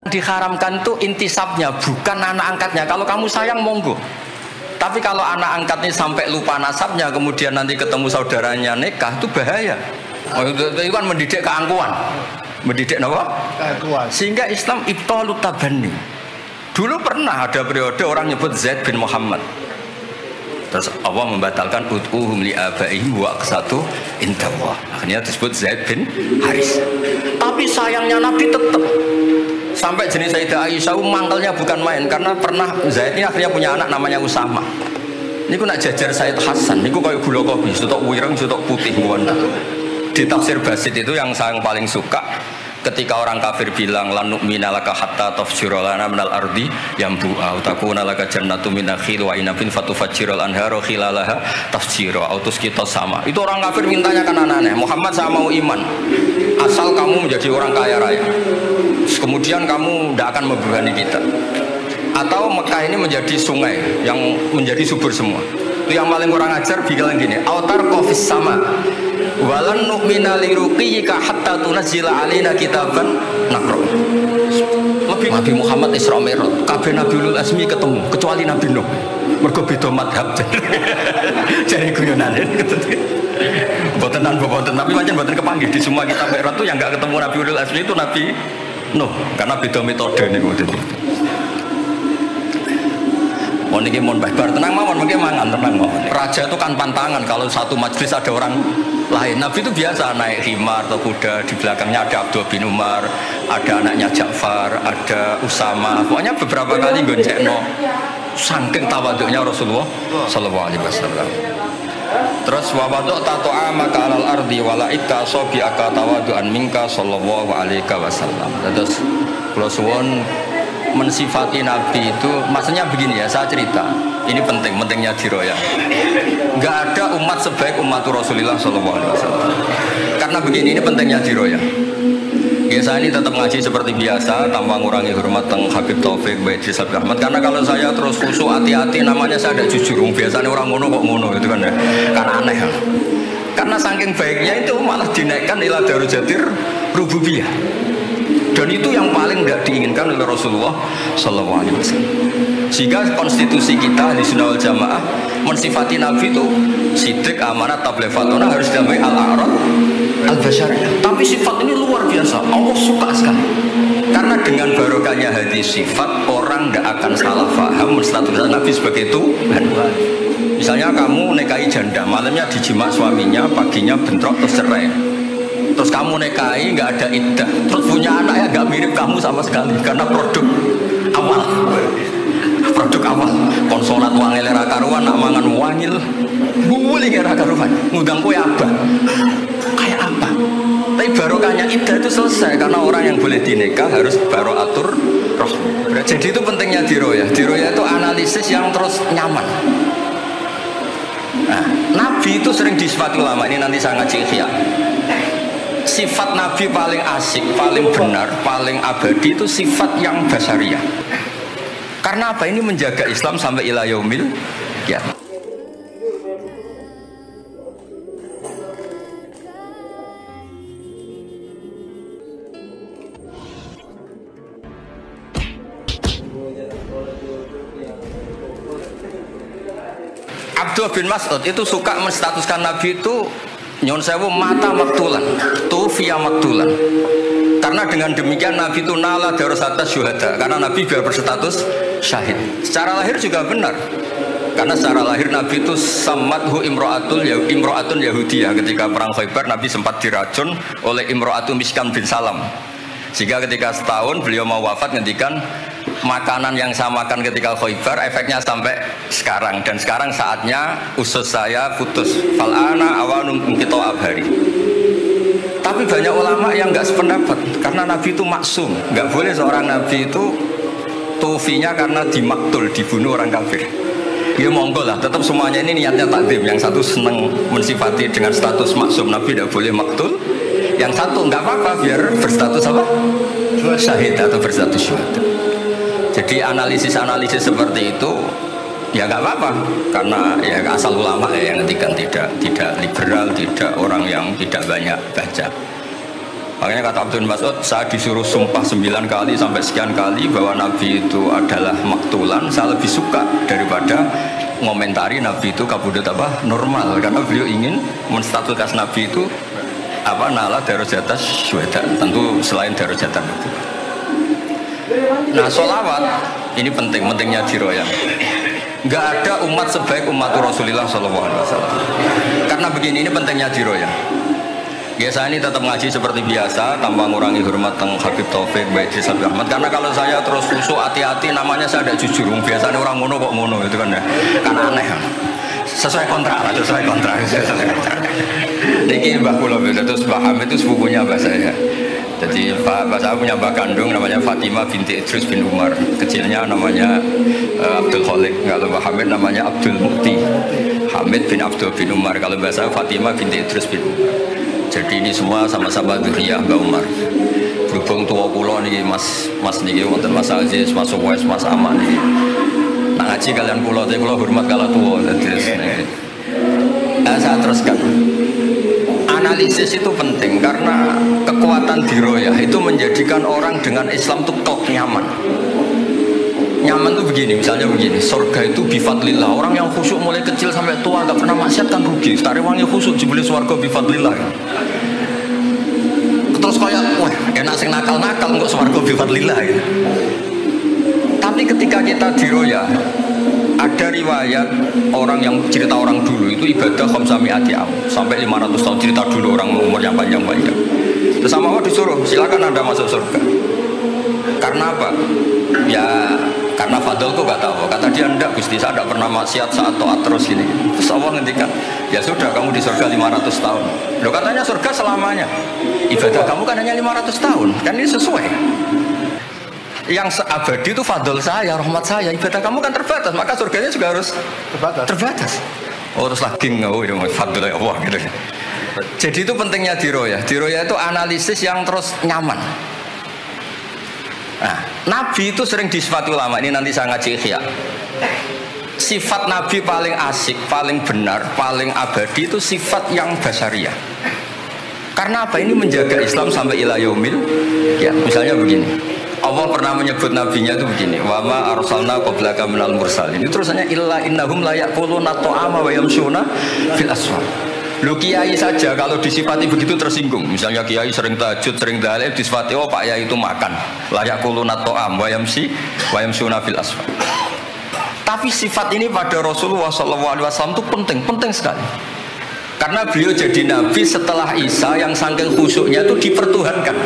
Diharamkan tuh intisabnya, bukan anak angkatnya. Kalau kamu sayang monggo. Tapi kalau anak angkatnya sampai lupa nasabnya, kemudian nanti ketemu saudaranya nikah, itu bahaya. Itu kan mendidik keangkuhan. Mendidik apa? Keangkuhan. Sehingga Islam ibtalut tabanni. Dulu pernah ada periode orang nyebut Zaid bin Muhammad. Terus Allah membatalkan ud'uhum li abaihim wa aqsatu indallah. Akhirnya disebut Zaid bin Haris. Tapi sayangnya Nabi tetap sampai jenis Sayyidah Aisyah mangkelnya bukan main, karena pernah Zaid ini akhirnya punya anak namanya Usama. Ini ku nak jajar Sayyid Hasan, ini ku kayak gula kopi, sutok wireng, sutok putih buana. Di tafsir Basit itu yang saya paling suka, ketika orang kafir bilang lan nu'mina laka hatta tafjura lana minal ardi yambu'a takuna laka jannatu min nakhil wa inabin fatufajjirul anharu khilalaha tafjira autus kita sama. Itu orang kafir mintanya kan aneh-aneh, Muhammad saya mau iman asal kamu menjadi orang kaya raya, kemudian kamu tidak akan membebani kita, atau Mekah ini menjadi sungai yang menjadi subur semua. Itu yang paling kurang ajar bilang gini, autar kofis sama walan nu'mina liruqiyika hatta tunazzila alaina kitaban nakro. Lebih Nabi Muhammad Isra Mi'raj, kabeh Nabi Ulul Azmi ketemu kecuali Nabi Nuh, mergo beda madhab. Jadi guyonan gitu. Boten tapi macam boten kepanggih di semua kitab Mi'raj itu yang enggak ketemu Nabi Ulul Azmi itu Nabi Nuh, karena beda metode nih gitu. Mau niki mon bar tenang mawon, mungkin mangan tenang mawon. Raja itu kan pantangan kalau satu majelis ada orang lain. Nabi itu biasa naik himar atau kuda, di belakangnya ada Abdullah bin Umar, ada anaknya Ja'far, ada Usama. Pokoknya beberapa kali goncengno. Saking tawaduknya Rasulullah sallallahu alaihi wasallam. Terus wa wada'ta ta'amaka 'alal ardi walaika sabiaka tawadu'an minka sallallahu alaihi wasallam. Terus kula suwun mensifati Nabi itu, maksudnya begini ya, saya cerita. Ini pentingnya diroya. Enggak ada umat sebaik umat Rasulullah sallallahu alaihi wasallam. Karena begini, ini pentingnya diroya. Ya saya ini tetap ngaji seperti biasa tanpa ngurangi hormat teng Habib Taufik, Baik Idris Abdul Rahmat. Karena kalau saya terus khusyuk hati-hati namanya saya ada jujur. Biasanya orang ngono kok ngono itu kan ya. Karena aneh kan. Karena saking baiknya itu malah dinaikkan ila darujatir rububiyah. Dan itu yang paling tidak diinginkan oleh Rasulullah sallallahu alaihi wasallam. Sehingga konstitusi kita di Sunnah wal Jamaah mensifati Nabi itu sidik, amanat, tabligh, fatona harus damai al-a'rad al-basyariyah. Tapi sifat ini luar biasa, Allah suka sekali. Karena dengan barokahnya hadis sifat, orang tidak akan salah faham menstatuskan Nabi sebagai Tuhan. Misalnya kamu nikahi janda, malamnya dijima suaminya, paginya bentrok terus cerai. Terus kamu nikahi nggak ada iddah, terus punya anak ya nggak mirip kamu sama sekali, karena produk awal. Konsolat wangil era karuan, nak mangan wangil, buling era karuan, ngundang kue apa? Kayak apa? Tapi barokahnya iddah itu selesai, karena orang yang boleh dinikah harus baroatur roh. Jadi itu pentingnya diroya. Diroya itu analisis yang terus nyaman. Nah, Nabi itu sering disifati ulama, ini nanti saya ngaji Ihya. Sifat Nabi paling asik, paling benar, paling abadi itu sifat yang basyariah. Karena apa? Ini menjaga Islam sampai ila yaumil qiyamah. Abdullah bin Mas'ud itu suka menstatuskan Nabi itu nyon sewu mata maktulan, tufiya maktulan. Karena dengan demikian Nabi itu nala darasata syuhada, karena Nabi biar berstatus syahid. Secara lahir juga benar, karena secara lahir Nabi itu samadhu imro'atun Yahudiyah. Ketika perang Khaybar Nabi sempat diracun oleh imro'atun Miskan bin Salam, sehingga ketika setahun beliau mau wafat ngendikan makanan yang saya makan ketika Khaybar efeknya sampai sekarang, dan sekarang saatnya usus saya putus, fal'ana awanum kita abhari. Tapi banyak ulama yang nggak sependapat, karena Nabi itu maksum, nggak boleh seorang Nabi itu tufinya karena dimaktul, dibunuh orang kafir. Ya monggo lah, tetap semuanya ini niatnya takdim. Yang satu senang mensifati dengan status maksum, Nabi tidak boleh maktul. Yang satu nggak apa-apa, biar berstatus apa? Syahid atau berstatus syuhada. Jadi analisis seperti itu ya nggak apa-apa, karena ya asal ulama ya yang ngendikan, tidak liberal, tidak orang yang tidak banyak baca. Makanya kata Abdul Mas'ud, saya disuruh sumpah 9 kali sampai sekian kali bahwa Nabi itu adalah maktulan, saya lebih suka daripada ngomentari Nabi itu kabudut apa normal, karena beliau ingin menstatuskan Nabi itu apa nala darojatas syuhada, tentu selain darajatan itu. Nah sholawat ini pentingnya diroyah. Nggak ada umat sebaik umat Rasulullah SAW. Karena begini, ini pentingnya diroyah. Biasa ini tetap ngaji seperti biasa tanpa mengurangi hormat teng Habib Taufik, baik Idris Habib Ahmad. Karena kalau saya terus khusyuk hati-hati namanya saya tidak jujur. Biasanya orang mono kok mono itu kan ya. Karena aneh kan. Sesuai kontrak. Niki Mbah kula terus Mbah Hamid itu sepupunya Mbah saya. Jadi Mbah saya punya Mbah kandung namanya Fatimah binti Idris bin Umar. Kecilnya namanya Abdul Khalik. Kalau Mbah Hamid namanya Abdul Mukti. Hamid bin Abdul bin Umar. Kalau Mbah saya Fatimah binti Idris bin Umar. Jadi ini semua sama-sama dzurriyyah Mbah Umar. Berhubung tua kula niki Mas niki wonten Mas Aziz, Mas Wes, Mas Aman niki. Nak ngaji kalian kula, tapi kula hormat kala tua terus niki. Saya teruskan. Analisis itu penting karena kekuatan diroyah itu menjadikan orang dengan Islam itu kok nyaman. Nyaman tuh begini, misalnya begini, surga itu bifadlillah. Orang yang khusyuk mulai kecil sampai tua gak pernah maksiat kan rugi. Tariwangi khusyuk jebule surga bifadlillah. Terus kayak, wah enak sing nakal-nakal kok surga bifadlillah gitu. Tapi ketika kita diroyah, ada riwayat orang yang cerita orang dulu itu ibadah khamsami'ati am sampai 500 tahun, cerita dulu orang umur yang panjang-panjang. Terus sama Allah disuruh, silakan Anda masuk surga. Karena apa? Ya karena fadlku kata Allah. Kata dia enggak Gusti, saya tidak pernah maksiat saat taat terus gini. Terus Allah ngendikan, ya sudah kamu di surga 500 tahun. Loh katanya surga selamanya. Ibadah kamu kan hanya 500 tahun. Kan ini sesuai. Yang seabadi itu fadl saya, rahmat saya. Ibadah kamu kan terbatas, maka surganya juga harus terbatas. Oh terus lagi ini fadl Allah gitu. Jadi itu pentingnya diroyah. Diroyah itu analisis yang terus nyaman. Nah, Nabi itu sering disifati ulama, ini nanti saya ngaji Ihya. Sifat Nabi paling asik, paling benar, paling abadi itu sifat yang basyariah. Karena apa? Ini menjaga Islam sampai ila yaumil. Ya, misalnya begini. Allah pernah menyebut nabinya itu begini, wa ma arsalna qablaka minal mursalin. Itu terusannya illa innahum la yaquluna ta'ama wa yamshuna fil aswaq. Lu kiai saja kalau disifati begitu tersinggung. Misalnya kiai sering tahajud, sering dalil, disifati oh Pak Yai itu makan. Layak kulunat to'am, wayamsuna fil asfal. Tapi sifat ini pada Rasulullah SAW itu penting sekali. Karena beliau jadi nabi setelah Isa yang saking khusyuknya itu dipertuhankan.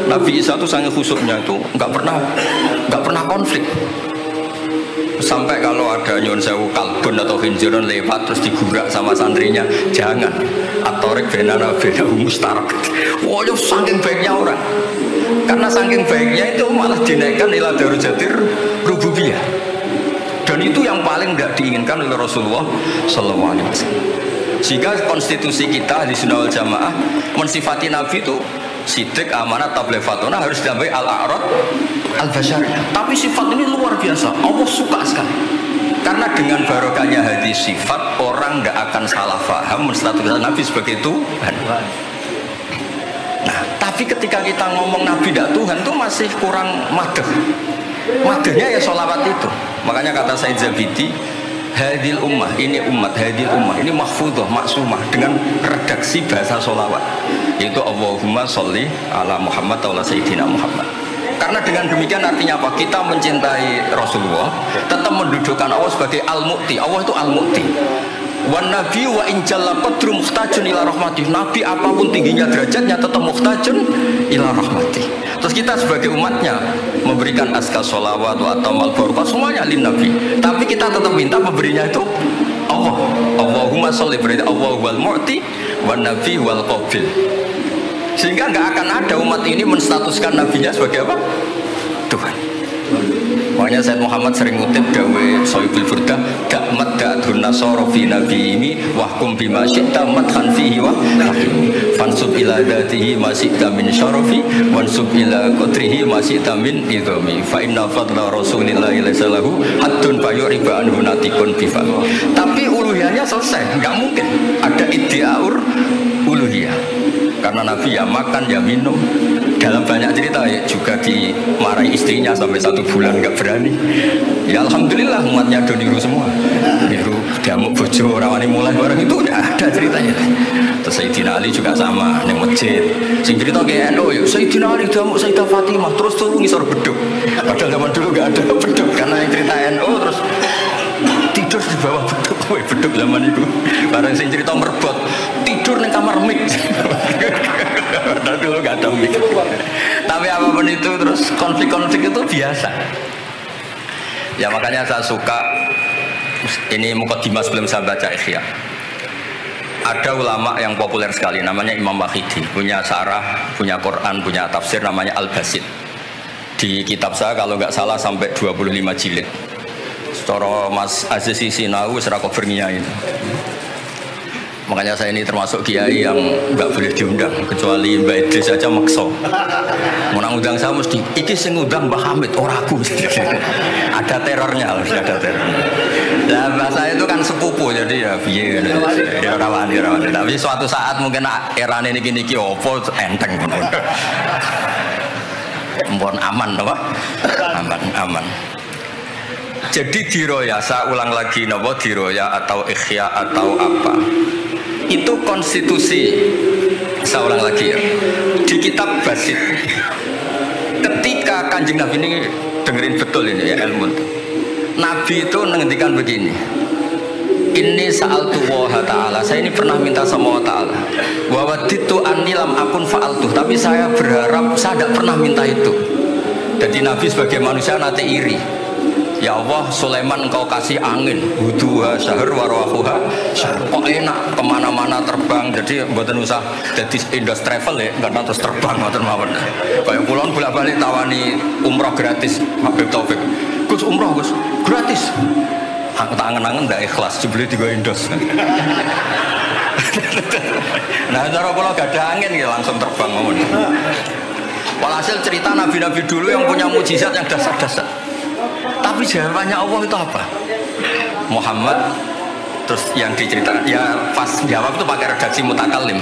Nabi Isa itu saking khusyuknya itu nggak pernah konflik. Sampai kalau ada nyon sewu kalbun atau hinjiron lewat terus digurak sama santrinya, jangan atorik benana bena mustarak. Wah, itu saking baiknya orang. Karena saking baiknya itu malah dinaikkan ila darujatir rububiyah. Dan itu yang paling tidak diinginkan oleh Rasulullah SAW. Sehingga konstitusi kita di Sunnah wal Jamaah mensifati Nabi itu sidik, amanat, tabligh, fatona harus ditambahi al-a'rad al-basyariyah. Tapi sifat ini luar biasa. Allah suka sekali. Karena dengan barokahnya hadis sifat, orang tidak akan salah paham menstatuskan Nabi sebagai Tuhan. Nah, tapi ketika kita ngomong Nabi tidak Tuhan itu masih kurang madeh. Madehnya ya sholawat itu. Makanya kata Said Zabidi, hadil ummah, ini umat, hadil ummah, ini mahfudhah, maksumah dengan redaksi bahasa sholawat, yaitu Allahumma sholli ala Muhammad wa ala Sayyidina Muhammad. Karena dengan demikian artinya apa? Kita mencintai Rasulullah, tetap mendudukkan Allah sebagai Al-Mu'ti. Allah itu Al-Mu'ti. Wan Nabi wa injalla qadru muhtajun ila rahmatih. Nabi apapun tingginya derajatnya tetap muhtajun ila rahmatih. Terus kita sebagai umatnya memberikan azkar sholawat atau mal-barakah semuanya lin Nabi. Tapi kita tetap minta pemberinya itu Allah. Allahumma sholli, berarti Allah wal mu'ti wan nabi wal qabil. Sehingga nggak akan ada umat ini menstatuskan nabinya sebagai apa? Tuhan. Makanya Said Muhammad sering ngutip dawe Sohibul Burdah, dakmat da'adun nasara fi nabi ini wahkum bima syi'ta madhan fihi wa fansub ila dhatihi masyi'ta min syarafi wansub ila qadrihi masyi'ta min idhami fa inna fadla rasulillahi laysalahu haddun fayuriba anhu natikun bifam. Tapi uluhiyahnya selesai, nggak mungkin ada iddiaur uluhiyah. Karena Nabi ya makan ya minum. Dalam banyak cerita ya juga dimarahi istrinya sampai 1 bulan nggak berani. Ya alhamdulillah umatnya do niru semua. Niru diamuk bojo orang wani mulai barang itu udah ada ceritanya. Terus Sayyidina Ali juga sama yang masjid. Sing cerita kayak ya Sayyidina Ali diamuk Sayyidah Fatimah terus turun ngisor beduk. Padahal zaman dulu nggak ada beduk karena yang cerita terus tidur di bawah beduk. Beduk zaman itu. Barang sing cerita merbot tidur di kamar mik. Padahal dulu nggak ada mik. Tapi apapun itu terus konflik-konflik itu biasa. Ya makanya saya suka ini mukadimah sebelum saya baca Ihya. Ada ulama yang populer sekali namanya Imam Wahidi, punya sarah, punya Quran, punya tafsir namanya Al-Basit. Di kitab saya kalau nggak salah sampai 25 jilid. Secara Mas Aziz Sinau serako berniai itu. Makanya saya ini termasuk kiai yang nggak boleh diundang kecuali Mbak Idris saja maksa. Mau undang saya mesti iki sing ngundang Mbah Hamid ora aku. Ada terornya, harus ada terornya. Nah, bahasa itu kan sepupu jadi ya piye ya rawan. Tapi suatu saat mungkin era ini niki opo enteng. Mohon aman apa? Aman. Jadi diroya, saya ulang lagi napa diroya atau ikhya atau apa? Itu konstitusi, saya ulang lagi ya, di kitab Basit ketika Kanjeng Nabi ini dengerin betul ini ya ilmu Nabi itu menghentikan begini, ini sa'altu wa ta'ala, saya ini pernah minta sama Allah ta'ala wa waditu anni lam akun fa'altuh, tapi saya berharap saya tidak pernah minta itu. Jadi Nabi sebagai manusia nanti iri. Ya Allah, Sulaiman engkau kasih angin, huduha syahr warwahuha syahr. Kok enak kemana-mana terbang, jadi buatan usah jadi Indos travel ya, karena terus terbang ngoten mawon. Kayak kulon bolak-balik tawani umroh gratis, Habib Taufik. Gus umroh Gus, gratis. Aku tak angen-angen ndak ikhlas, jebule digo Indos. Nah, cara kula gak ada angin ya langsung terbang mawon. Walhasil cerita nabi-nabi dulu yang punya mukjizat yang dasar-dasar. Tapi jawabannya Allah itu apa? Muhammad terus yang diceritakan ya pas jawab itu pakai redaksi mutakallim.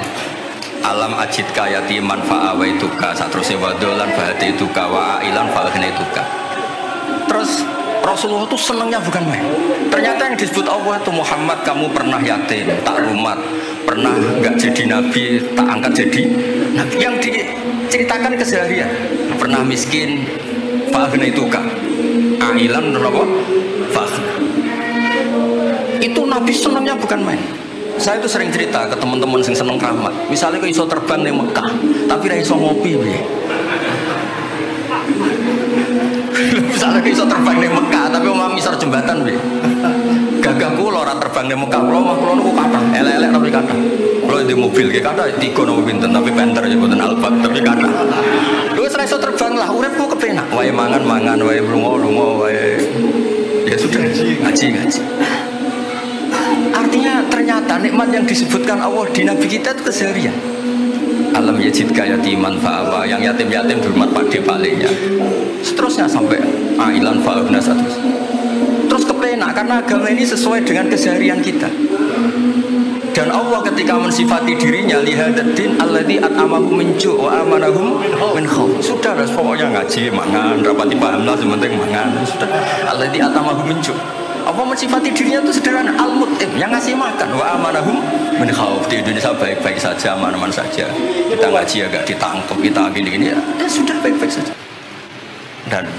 Alam ajidka yatiman fa'awaituka satruse wadolan fa'atituka wa'ilan fa'aghnituka. Terus Rasulullah itu senangnya bukan main. Ternyata yang disebut Allah itu Muhammad kamu pernah yatim, tak rumat, pernah nggak jadi nabi, tak angkat jadi nabi. Yang diceritakan keseharian, pernah miskin, fa'aghnituka. Ailan apa? Itu Nabi senangnya bukan main. Saya itu sering cerita ke teman-teman yang seneng keramat. Misalnya ke iso terbang di Mekah, tapi ra iso ngopi piye. Misalnya ke iso terbang di Mekah, tapi omah misor jembatan piye. Gagah kula ora terbang di Mekah, kula mah kula niku kathah, elek-elek tapi kathah. Kula di mobil ki kathah 3 nopo pinten, tapi penter ya mboten albat, tapi kathah. Wis ra iso terbang lah, uripku kepenak. Wae mangan-mangan, wae lunga-lunga, wae ya sudah ngaji. Artinya ternyata nikmat yang disebutkan Allah di Nabi kita itu keseharian. Alam yajidka yatiman fa'awa, yang yatim-yatim dihormat pakde palingnya. Seterusnya sampai ailan fa'abna satus. Terus kepenak karena agama ini sesuai dengan keseharian kita. Dan Allah ketika mensifati dirinya lihadaddin alladzi at'amahum min ju' wa amanahum min khauf. Sudah pokoknya ngaji mangan rapati pahamlah sementing mangan sudah. Alladzi at'amahum min ju'. Apa mensifati dirinya itu sederhana, al-mut'im yang ngasih makan wa amanahum min khauf. Di Indonesia baik-baik saja, aman-aman saja. Kita ngaji agak ditangkap, kita gini-gini ya sudah baik-baik saja.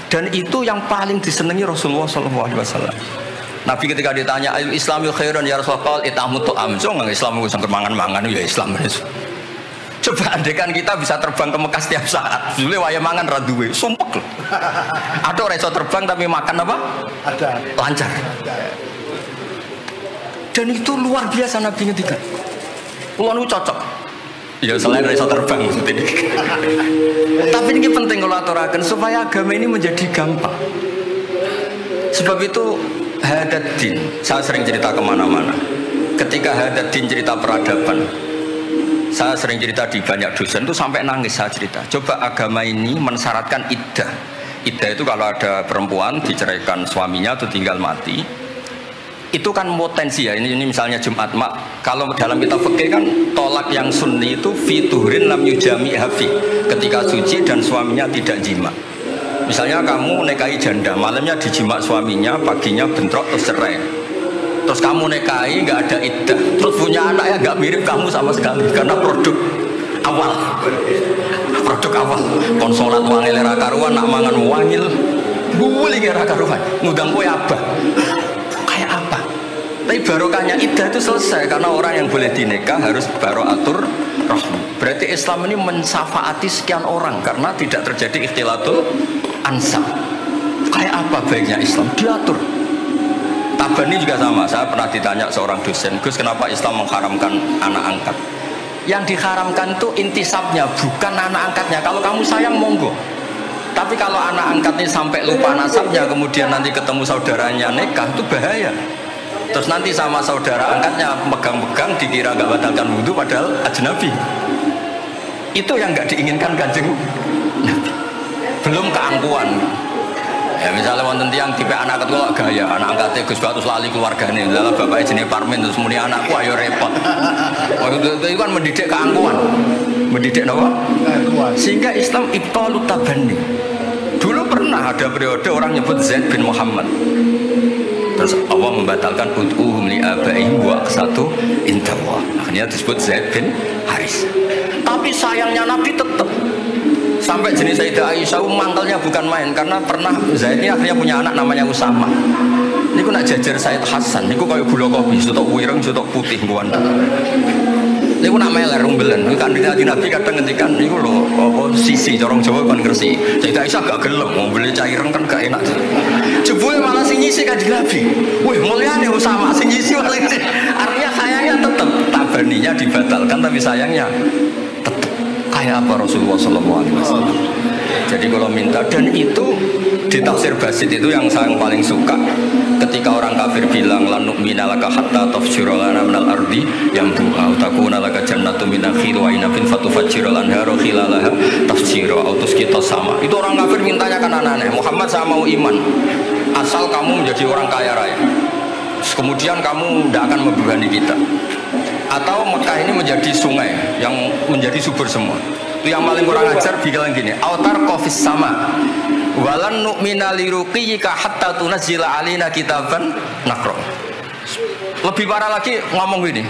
Dan itu yang paling disenangi Rasulullah SAW. Nabi ketika ditanya al Islamil khairan ya Rasulullah itamu tu'am. So nggak Islam itu sampai mangan-mangan ya Islam. Coba andekan kita bisa terbang ke Mekah setiap saat. Dulu waya mangan raduwe, sumpek loh. Ada orang iso terbang tapi makan apa? Ada. Lancar. Dan itu luar biasa Nabi ketika. Kulo cocok. Ya selain iso terbang maksudnya. Tapi ini penting kalau aturaken supaya agama ini menjadi gampang. Sebab itu Hadaddin, saya sering cerita kemana-mana. Ketika Hadaddin cerita peradaban, saya sering cerita di banyak dosen itu sampai nangis saya cerita. Coba agama ini mensyaratkan iddah. Iddah itu kalau ada perempuan diceraikan suaminya atau tinggal mati, itu kan potensi ya. Ini misalnya Jumat mak. Kalau dalam kitab fikih kan tolak yang sunni itu fiturin lam yujami hafi, ketika suci dan suaminya tidak jima. Misalnya kamu nikahi janda, malamnya dijima suaminya, paginya bentrok terus cerai. Terus kamu nikahi nggak ada iddah, terus punya anak ya nggak mirip kamu sama sekali karena produk awal. Konsolat wangil era karuan, nak mangan wangil, buli era karuan, ngundang kue abah. Kayak apa? Tapi barokahnya iddah itu selesai karena orang yang boleh dinikah harus baroatur rahmi. Berarti Islam ini mensafaati sekian orang karena tidak terjadi ikhtilatul ansab. Kayak apa baiknya Islam? Diatur. Tabani juga sama. Saya pernah ditanya seorang dosen, Gus, kenapa Islam mengharamkan anak angkat? Yang diharamkan itu intisabnya, bukan anak angkatnya. Kalau kamu sayang monggo. Tapi kalau anak angkatnya sampai lupa nasabnya, kemudian nanti ketemu saudaranya nikah, itu bahaya. Terus nanti sama saudara angkatnya megang-megang dikira nggak batalkan wudhu padahal ajnabi. Itu yang nggak diinginkan Kanjeng Nabi. Belum keangkuhan. Ya misalnya wonten tiyang tipe anak ketua gaya, anak angkatnya Gus Batus lali keluargane, lalu bapaknya jenis Parmin terus muni anakku ayo repot. Itu kan mendidik keangkuhan. Mendidik apa? Sehingga Islam ibtalut tabanni. Dulu pernah ada periode orang nyebut Zaid bin Muhammad. Terus Allah membatalkan ud'uhum li abaihim wa aqsatu indallah. Akhirnya disebut Zaid bin Haris. Tapi sayangnya Nabi tetap sampai jenis Sayyidah Aisyah mangkelnya bukan main karena pernah Zaid ini akhirnya punya anak namanya Usama. Niku nak jajar Sayyid Hasan, niku kayak gula kopi, sutok wireng, sutok putih kuwan. Niku nak meler umbelen, kan Nabi kadang ngendikan niku lho apa sisi corong Jawa kan Gresik. Sayyidah Aisyah gak gelem, mau beli caireng kan gak enak. Jebule malah sing nyisi Kanjeng Nabi. Wih, mulyane Usama sing nyisi malah. Artinya sayangnya tetap tabaninya dibatalkan tapi sayangnya tetap. Kayak apa Rasulullah SAW. Jadi kalau minta, dan itu di tafsir Basit itu yang saya paling suka ketika orang kafir bilang lan nu'mina laka hatta tafjura lana minal ardi yanbu'a takuna laka jannatu min nakhil wa inabin fatufajjira lanharu khilalaha tafjira autus kita sama. Itu orang kafir mintanya kan aneh-aneh. Muhammad saya mau iman asal kamu menjadi orang kaya raya. Kemudian kamu tidak akan membebani kita. Atau Mekah ini menjadi sungai yang menjadi subur semua. Itu yang paling kurang ajar bilang gini, autar kofis sama walan nu'mina liruqiyika hatta tunazzila alina kitaban nakro. Lebih parah lagi ngomong gini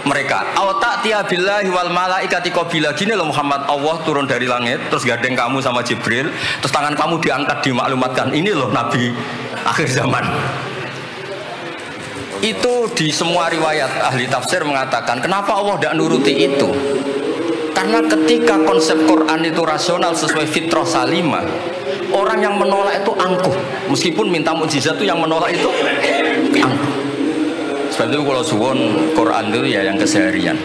mereka, auta tiabillahi wal malaikati qabila. Gini loh Muhammad, Allah turun dari langit terus gandeng kamu sama Jibril, terus tangan kamu diangkat dimaklumatkan ini loh Nabi akhir zaman. Itu di semua riwayat ahli tafsir mengatakan kenapa Allah tidak nuruti itu, karena ketika konsep Quran itu rasional sesuai fitrah salimah, orang yang menolak itu angkuh. Meskipun minta mukjizat itu yang menolak itu angkuh. Sebab itu kalau suwon Quran itu ya yang keseharian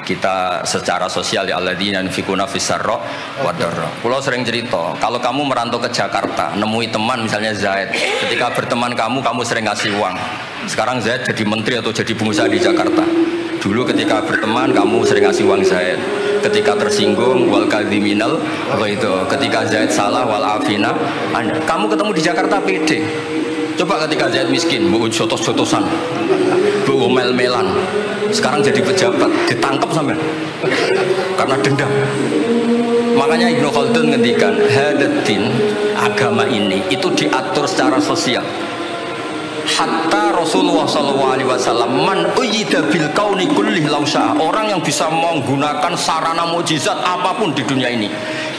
kita secara sosial ya alladzina yunfikuna fis-sarra wa dharra. Kalau sering cerita, kalau kamu merantau ke Jakarta, nemui teman misalnya Zaid, ketika berteman kamu sering ngasih uang. Sekarang Zaid jadi menteri atau jadi pengusaha di Jakarta. Dulu ketika berteman kamu sering ngasih uang Zaid. Ketika tersinggung wal kadhiminal itu. Ketika Zaid salah wal afina. Kamu ketemu di Jakarta pede. Coba ketika Zaid miskin, bu jotos-jotosan, bu mel-melan. Sekarang jadi pejabat, ditangkap sampai karena dendam. Makanya Ibnu Khaldun ngendikan hadatin agama ini itu diatur secara sosial. Hatta Rasulullah SAW man uyyida bil kauni kullih lausha, orang yang bisa menggunakan sarana mukjizat apapun di dunia ini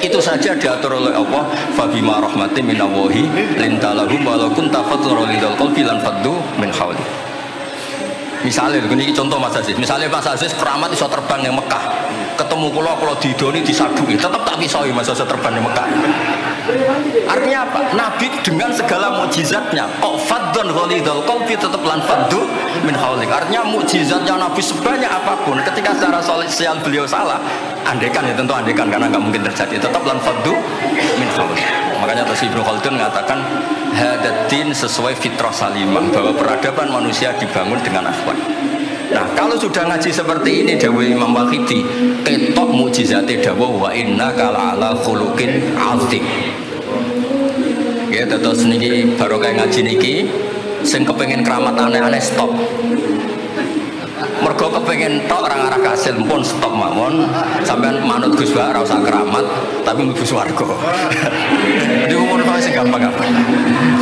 itu saja diatur oleh Allah. Fabima rahmatin minallahi lintalahum walau kunta fadlan lidal qalbi lan faddu min hawli. Misalnya ini contoh Mas Aziz, misalnya Mas Aziz keramat iso terbang yang Mekah, ketemu kalau didoni disadui tetap tak bisa Mas Aziz terbang di Mekah. Artinya apa? Nabi dengan segala mukjizatnya kok fadhon ghalidul qalbi tetap lan faddu min haulik. Artinya mukjizatnya Nabi sebanyak apapun ketika secara sosial beliau salah, andekan ya tentu andekan karena nggak mungkin terjadi, tetap lan faddu min haulik. Makanya terus Ibnu Khaldun mengatakan hadatin sesuai fitrah salimah, bahwa peradaban manusia dibangun dengan akhlak. Nah, kalau sudah ngaji seperti ini dawuh Imam Waqidi, ketok mukjizate dawuh wa innaka la'ala khuluqin 'azim. Ya terus niki barokah ngaji niki Sing kepengen keramat aneh-aneh stop. Mergo kepengen tok orang arah kasil pun stop mawon. Sampean manut Gus Ba ora usah keramat tapi mlebu swarga. Di umur masih gampang-gampang.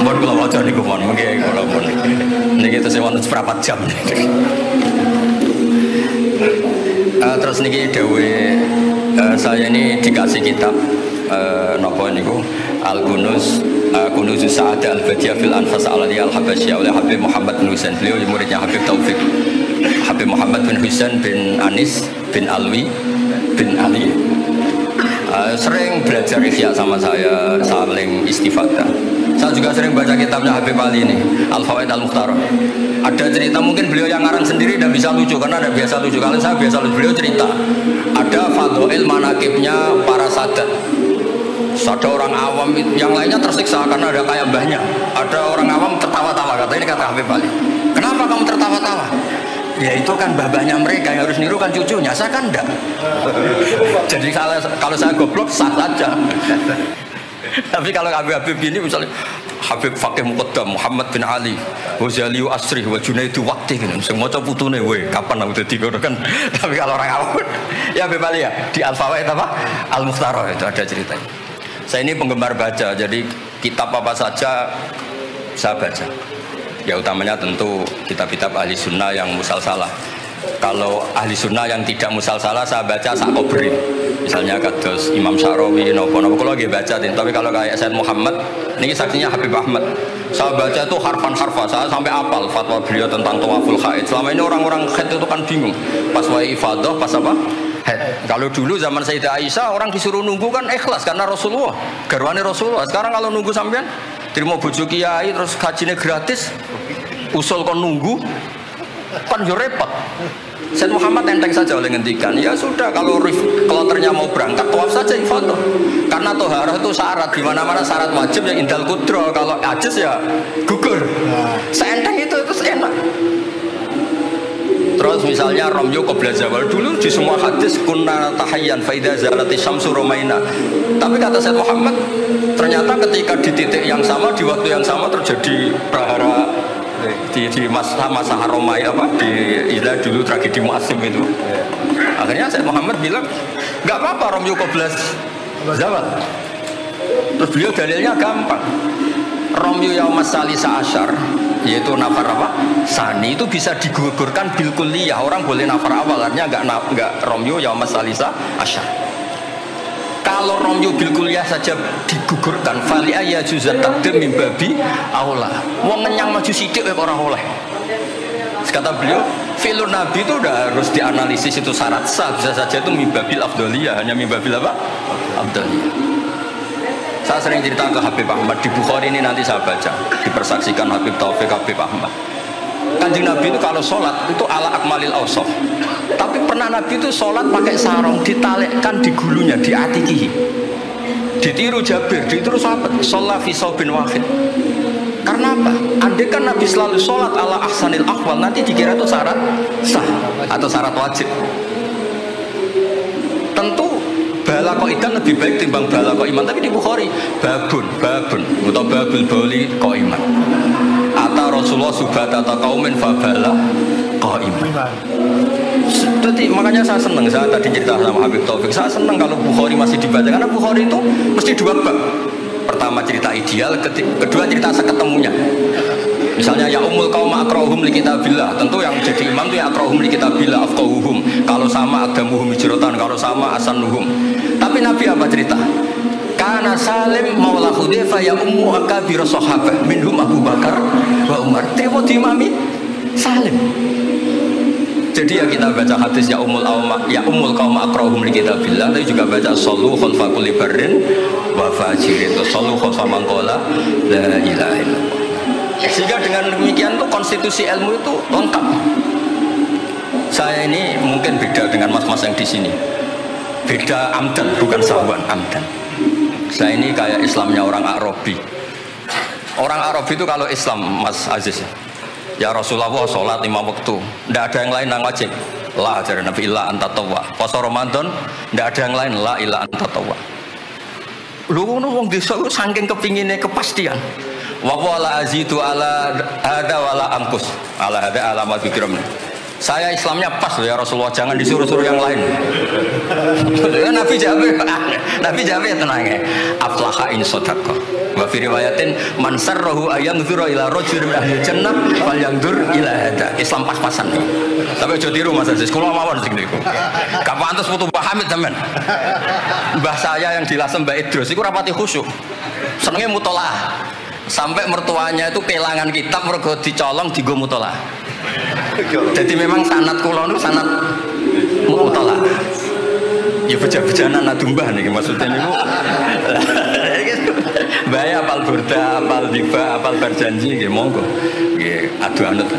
Mun kula waca niku mon nggih kula pun. Niki tesih wonten seprapat jam. Terus niki dawuh saya ini dikasih kitab napa niku Al-Kunuz Kunuzus Sa'adah Al-Badiyah fil Anfas Al-Aliyah Al-Habasyah oleh Habib Muhammad bin Husain. Beliau muridnya Habib Taufik. Habib Muhammad bin Husain bin Anis bin Alwi bin Ali. Sering belajar Ihya sama saya, saling istifadah. Saya juga sering baca kitabnya Habib Ali ini, Al-Fawaid Al-Mukhtarah. Ada cerita, mungkin beliau yang ngarang sendiri dan bisa lucu karena ada biasa lucu. Kalau saya biasa lucu, beliau cerita ada fadhoil manakibnya para sadat. Ada orang awam yang lainnya tersiksa karena ada kayak mbahnya. Ada orang awam tertawa-tawa, kata ini kata Habib Ali. Kenapa kamu tertawa-tawa? Ya itu kan babahnya mereka yang harus niru kan cucunya, saya kan enggak. Jadi kalau saya goblok sah saja. Tapi kalau Habib ini misalnya Habib Fakih Muqaddam Muhammad bin Ali Ghazali Asri wa Junaidu Waqti gitu. Sing maca putune we kapan aku dadi ngono kan. Tapi kalau orang awam ya Habib Ali ya di Al-Fawaid apa? Al-Mukhtarah itu ada ceritanya. Saya ini penggemar baca, jadi kitab apa saja saya baca. Ya utamanya tentu kitab-kitab ahli sunnah yang musalsalah. Kalau ahli sunnah yang tidak musalsalah saya baca sak kobri. Misalnya kados Imam Syarawi, nopo-nopo kalau lagi baca. Tapi kalau kayak Said Muhammad, ini saksinya Habib Ahmad. Saya baca itu harfan-harfa, saya sampai apal fatwa beliau tentang tawaful haid. Selama ini orang-orang haid itu kan bingung. Pas wa ifadah, pas apa? Kalau dulu zaman Sayyidah Aisyah orang disuruh nunggu kan ikhlas karena Rasulullah, garwane Rasulullah. Sekarang kalau nunggu sampean terima bojo kiai terus gajinya gratis, usul kon nunggu kan yo repot. Said Muhammad enteng saja oleh ngendikan, ya sudah kalau kloternya mau berangkat tawaf saja ifadah. Karena toharah itu syarat, di mana-mana syarat wajib ya indal kudro, kalau ajis ya gugur. Seenteng itu enak. Terus misalnya romyo qabla zawal, dulu di semua hadis kunna tahayyan fa idza zalati syamsu romaina. Tapi kata Said Muhammad ternyata ketika di titik yang sama di waktu yang sama terjadi prahara di masa haromai apa di ilah dulu tragedi Mu'asim itu. Akhirnya Said Muhammad bilang nggak apa-apa romyo qabla zawal. Terus beliau dalilnya gampang. Romyo yaumas salisa asyar, yaitu nafar apa? Sani itu bisa digugurkan bil kulliyah. Orang boleh nafar awal, artinya enggak Romyo yaumas salisa asyar. Kalau Romyo bil kulliyah saja digugurkan, fali ayya juzat taqdim min babi aula. Wong ngenyang maju sithik kok ora oleh. Kata beliau, filun nabi itu udah harus dianalisis itu syarat sah, bisa saja itu min babil afdaliyah, hanya min babil apa? Afdaliyah. Saya sering cerita ke Habib Ahmad di Bukhari ini, nanti saya baca dipersaksikan Habib Taufik Habib Ahmad. Kanjeng Nabi itu kalau sholat itu ala akmalil awsaf. Tapi pernah Nabi itu sholat pakai sarung ditalikkan di gulunya, di atikihi. Ditiru Jabir, ditiru sahabat. Sholat fi saubin wahid. Karena apa? Andai kan Nabi selalu sholat ala ahsanil ahwal, nanti dikira itu syarat sah atau syarat wajib. Tentu bala qaidan lebih baik timbang bala qaiman, tapi di Bukhari babun atau babul bauli qaiman. Ata Rasulullah subhata qaumin fa bala qaiman. Jadi makanya saya senang, saya tadi cerita sama Habib Taufik, saya senang kalau Bukhari masih dibaca karena Bukhari itu mesti dua bab. Pertama cerita ideal, kedua cerita seketemunya. Misalnya ya umul kaum akrahum li kitabillah, tentu yang jadi imam itu ya akrahum li kitabillah afqahuhum. Kalau sama adamuhum hijratan, kalau sama asanuhum. Tapi Nabi apa cerita? Karena Salim maula Hudzaifah ya ummu akabir sahabah minhum Abu Bakar wa Umar. Terima diimami Salim. Jadi ya kita baca hadis ya umul kaum akrahum li kitabillah, tapi juga baca sallu khalfa kulli barrin wa fajirin, sallu khalfa man qala la ilaha illallah. Sehingga dengan demikian tuh konstitusi ilmu itu lengkap. Saya ini mungkin beda dengan mas-mas yang di sini. Beda amdan, bukan sahwan, amdan. Saya ini kayak Islamnya orang Arabi. Orang Arabi itu kalau Islam, Mas Aziz, ya Rasulullah sholat 5 waktu, tidak ada yang lain yang wajib. La ajaran Nabi illa anta tawwa. Puasa Ramadan, tidak ada yang lain la illa anta tawwa. Lu ngono wong desa saking kepinginnya kepastian. Wa wala azidu ala hada wala angkus. Ala hada alamat bikiram. Saya Islamnya pas loh ya Rasulullah, jangan disuruh-suruh yang lain. Nabi jawab ya tenang ya. Aflaha in sodaqah. Wa fi riwayatin man sarrahu ayanzura ila rajulin min ahli jannah falyanzur ila hada. Islam pas-pasan. Tapi aja tiru Mas Aziz, kula mawon sing niku. Gak pantes putu Pak Hamid sampean. Mbah saya yang dilasem Mbak Idrus iku rapati khusyuk. Senenge mutolaah. Sampai mertuanya itu kehilangan kitab mergo dicolong dienggo mutolaah. Jadi memang sanad kula niku sanad mutolaah. Ya beja-bejana anak domba nih maksudnya niku. Mbah apal burda, apal diba, apal berjanji nggih monggo. Nggih adu anut.